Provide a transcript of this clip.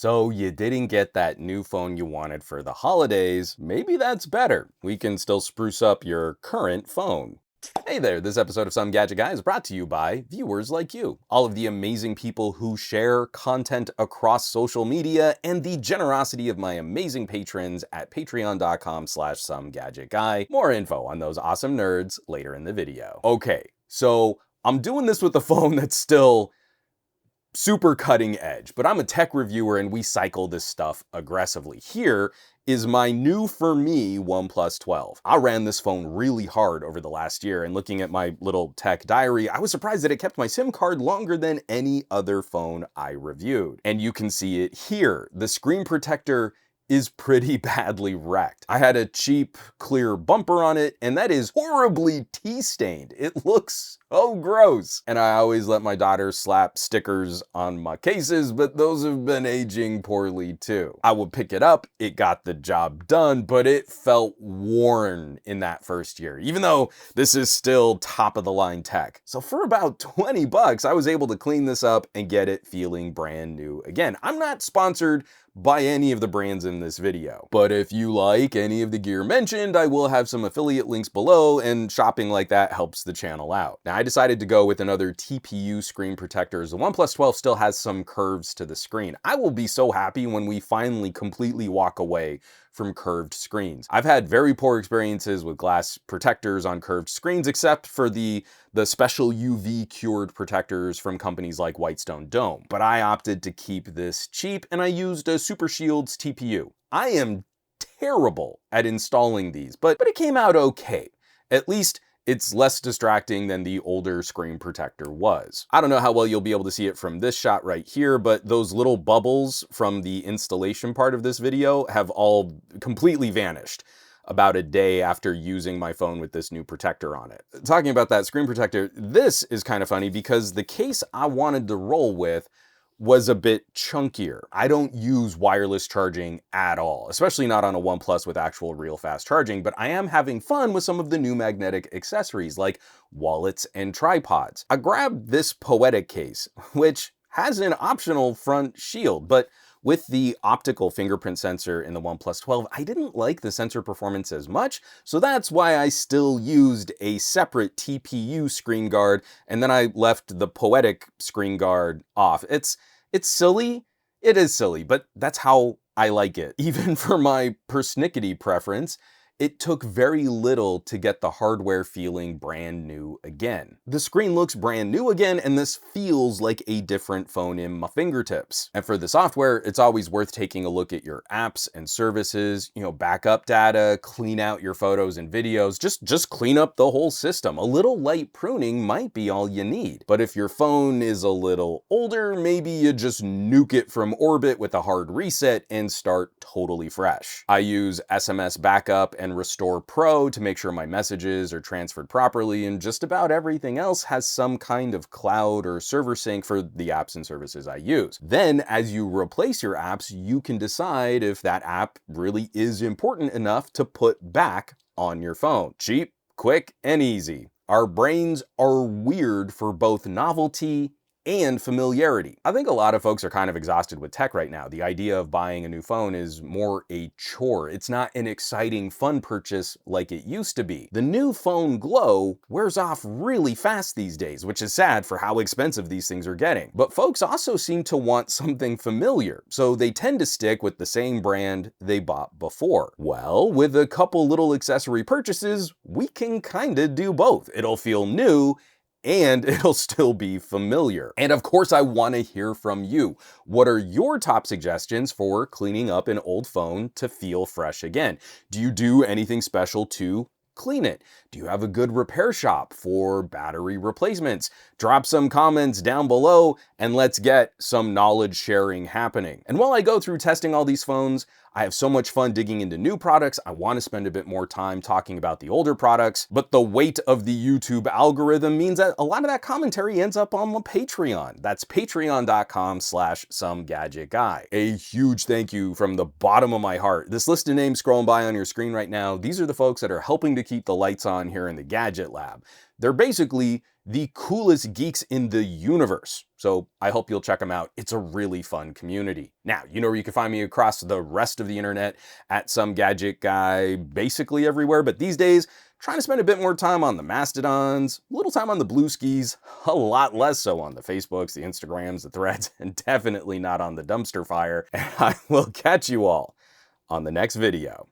So you didn't get that new phone you wanted for the holidays. Maybe that's better. We can still spruce up your current phone. Hey there, this episode of Some Gadget Guy is brought to you by viewers like you. All of the amazing people who share content across social media and the generosity of my amazing patrons at patreon.com/SomeGadgetGuy. More info on those awesome nerds later in the video. Okay, so I'm doing this with a phone that's still super cutting edge, but I'm a tech reviewer and we cycle this stuff aggressively. Here is my new for me OnePlus 12. I ran this phone really hard over the last year, and looking at my little tech diary, I was surprised that it kept my SIM card longer than any other phone I reviewed. And you can see it here. The screen protector is pretty badly wrecked. I had a cheap clear bumper on it, and that is horribly tea-stained. It looks so gross. And I always let my daughter slap stickers on my cases, but those have been aging poorly too. I would pick it up, it got the job done, but it felt worn in that first year, even though this is still top of the line tech. So for about 20 bucks, I was able to clean this up and get it feeling brand new again. I'm not sponsored by any of the brands in this video, but if you like any of the gear mentioned, I will have some affiliate links below, and shopping like that helps the channel out. Now, I decided to go with another TPU screen protector, as the OnePlus 12 still has some curves to the screen. I will be so happy when we finally completely walk away from curved screens. I've had very poor experiences with glass protectors on curved screens, except for the special UV cured protectors from companies like Whitestone Dome. But I opted to keep this cheap, and I used a Super Shields TPU. I am terrible at installing these, but it came out okay. At least it's less distracting than the older screen protector was. I don't know how well you'll be able to see it from this shot right here, but those little bubbles from the installation part of this video have all completely vanished about a day after using my phone with this new protector on it. Talking about that screen protector, this is kind of funny because the case I wanted to roll with was a bit chunkier. I don't use wireless charging at all, especially not on a OnePlus with actual real fast charging, but I am having fun with some of the new magnetic accessories like wallets and tripods. I grabbed this Poetic case, which has an optional front shield, but with the optical fingerprint sensor in the OnePlus 12, I didn't like the sensor performance as much, so that's why I still used a separate TPU screen guard, and then I left the Poetic screen guard off. It's silly. It is silly, but that's how I like it. Even for my persnickety preference, it took very little to get the hardware feeling brand new again. The screen looks brand new again, and this feels like a different phone in my fingertips. And for the software, it's always worth taking a look at your apps and services, backup data, clean out your photos and videos, just clean up the whole system. A little light pruning might be all you need. But if your phone is a little older, maybe you just nuke it from orbit with a hard reset and start totally fresh. I use SMS backup and Restore Pro to make sure my messages are transferred properly, and just about everything else has some kind of cloud or server sync for the apps and services I use. Then, as you replace your apps, you can decide if that app really is important enough to put back on your phone. Cheap, quick, and easy. Our brains are weird for both novelty and familiarity. I think a lot of folks are kind of exhausted with tech right now. The idea of buying a new phone is more a chore. It's not an exciting, fun purchase like it used to be. The new phone glow wears off really fast these days, which is sad for how expensive these things are getting. But folks also seem to want something familiar, so they tend to stick with the same brand they bought before. Well, with a couple little accessory purchases, we can kinda do both. It'll feel new, and it'll still be familiar. And of course, I want to hear from you. What are your top suggestions for cleaning up an old phone to feel fresh again? Do you do anything special to clean it? Do you have a good repair shop for battery replacements? Drop some comments down below and let's get some knowledge sharing happening. And while I go through testing all these phones, I have so much fun digging into new products. I want to spend a bit more time talking about the older products, but the weight of the YouTube algorithm means that a lot of that commentary ends up on my Patreon. That's patreon.com/SomeGadgetGuy. A huge thank you from the bottom of my heart. This list of names scrolling by on your screen right now, these are the folks that are helping to keep the lights on here in the Gadget Lab. They're basically the coolest geeks in the universe. So I hope you'll check them out. It's a really fun community. Now, you know where you can find me across the rest of the internet at SomeGadgetGuy, basically everywhere. But these days, trying to spend a bit more time on the Mastodons, a little time on the Blueskis, a lot less so on the Facebooks, the Instagrams, the Threads, and definitely not on the dumpster fire. And I will catch you all on the next video.